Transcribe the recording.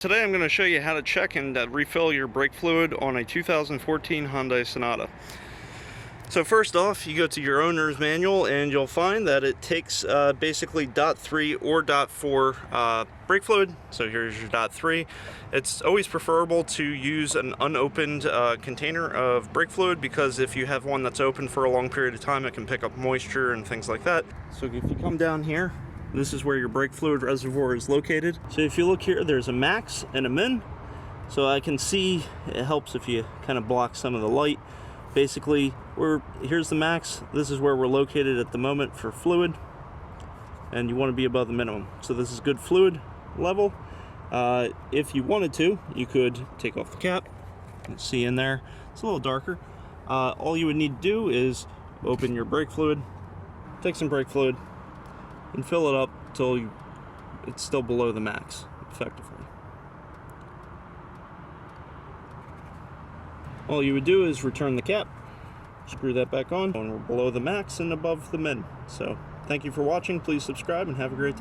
Today I'm going to show you how to check and refill your brake fluid on a 2014 Hyundai Sonata. So first off, you go to your owner's manual and you'll find that it takes basically .3 or .4 brake fluid. So here's your .3. It's always preferable to use an unopened container of brake fluid, because if you have one that's open for a long period of time, it can pick up moisture and things like that. So if you come down here, this is where your brake fluid reservoir is located. So if you look here, there's a max and a min. So I can see, it helps if you kind of block some of the light. Basically, here's the max. This is where we're located at the moment for fluid. And you want to be above the minimum. So this is good fluid level. If you wanted to, you could take off the cap. You can see in there, it's a little darker. All you would need to do is open your brake fluid, take some brake fluid, and fill it up until it's still below the max, effectively. All you would do is return the cap, screw that back on, and we're below the max and above the min. So thank you for watching. Please subscribe and have a great day.